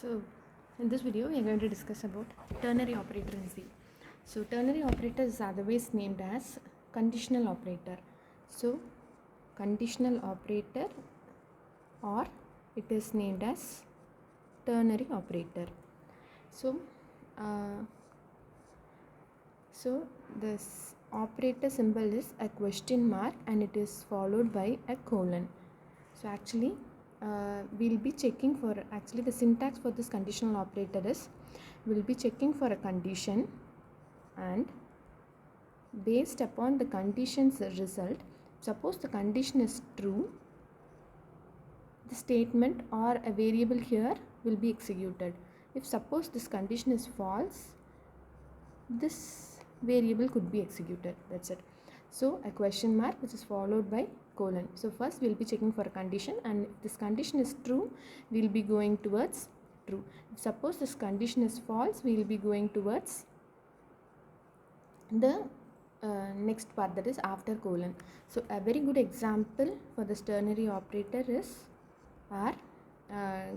So in this video we are going to discuss about ternary operator in C. So ternary operator is otherwise named as conditional operator. So conditional operator, or it is named as ternary operator. So this operator symbol is a question mark and it is followed by a colon. So actually we'll be checking for, actually the syntax for this conditional operator is, we'll be checking for a condition, and based upon the condition's result, suppose the condition is true, the statement or a variable here will be executed. If suppose this condition is false, this variable could be executed. That's it. So a question mark which is followed by colon. So first we'll be checking for a condition, and if this condition is true, we'll be going towards true. If suppose this condition is false, we'll be going towards the next part, that is after colon. So a very good example for this ternary operator is our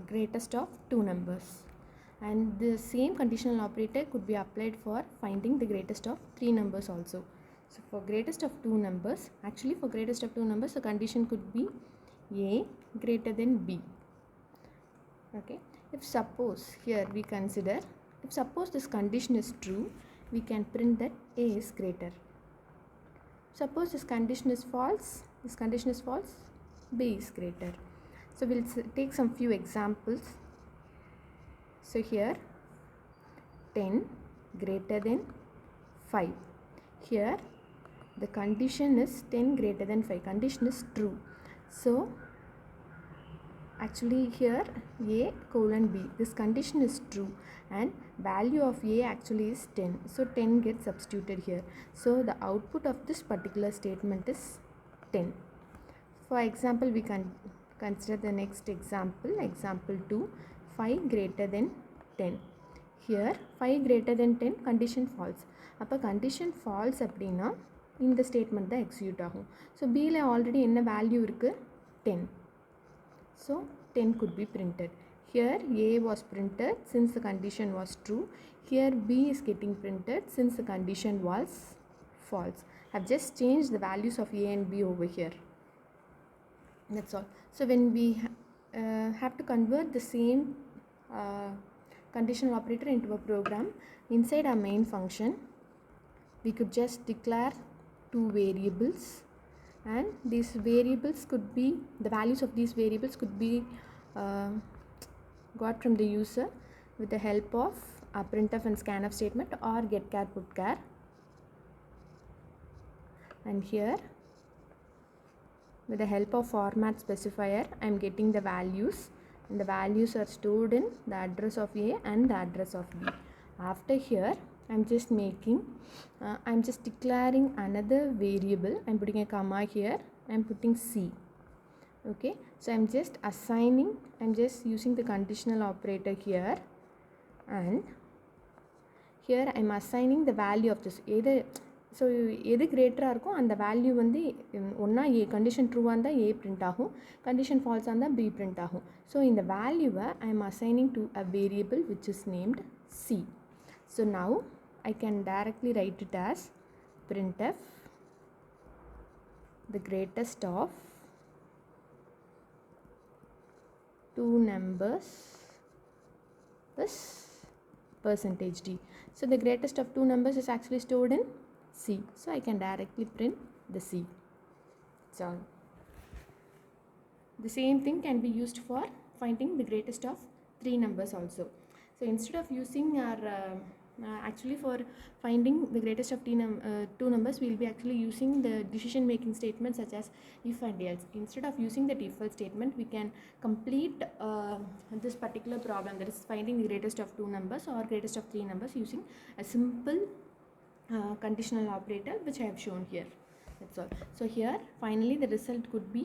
greatest of two numbers, and the same conditional operator could be applied for finding the greatest of three numbers also. So for greatest of two numbers, actually for greatest of two numbers, the condition could be A greater than B. Okay, if suppose here we consider, if suppose this condition is true, we can print that A is greater. Suppose this condition is false, B is greater. So we'll take some few examples. So here 10 greater than 5. Here the condition is 10 greater than 5. Condition is true. So actually here A colon B, this condition is true and value of A actually is 10. So 10 gets substituted here. So the output of this particular statement is 10. For example, we can consider the next example, example 2, 5 greater than 10. Here 5 greater than 10, condition false. அப்போ condition false அப்படின்னா இந்த statement தான் execute ஆகும். So B ல already என்ன value இருக்கு? 10. So 10 could be printed. Here A was printed since the condition was true. Here B is getting printed since the condition was false. I've just changed the values of A and B over here. That's all. So when we have to convert the same conditional operator into a program, inside our main function we could just declare two variables, and these variables could be, the values of these variables could be got from the user with the help of a printf and scanf statement or getchar putchar. And here with the help of format specifier, I am getting the values, and the values are stored in the address of A and the address of B. After here I am just making, I am just declaring another variable. I am putting a comma here, I am putting C. Okay, so I am just assigning, I am just using the conditional operator here, and here I am assigning the value of this. Either so எது கிரேட்டராக இருக்கும் அந்த value வந்து ஒன்றா ஏ, condition ட்ரூவாக இருந்தால் ஏ print ஆகும், condition ஃபால்ஸாக இருந்தால் B print ஆகும். So இந்த வேல்யூவை I am assigning to a variable which is named C. So now I can directly right it as printf the greatest of two numbers is percentage d. So the greatest of two numbers is actually stored in C. So I can directly print the C. So the same thing can be used for finding the greatest of three numbers also. So instead of using our actually for finding the greatest of two numbers, we will be actually using the decision making statements such as if and else. Instead of using the if else statement, we can complete this particular problem, that is finding the greatest of two numbers or greatest of three numbers, using a simple conditional operator which I have shown here. That's all. So here finally the result could be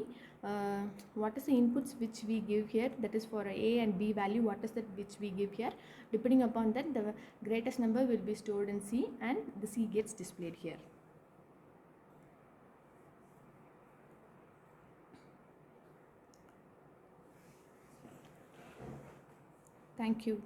what is the inputs which we give here, that is for A and B value, what is that which we give here. Depending upon that, the greatest number will be stored in C and the C gets displayed here. Thank you.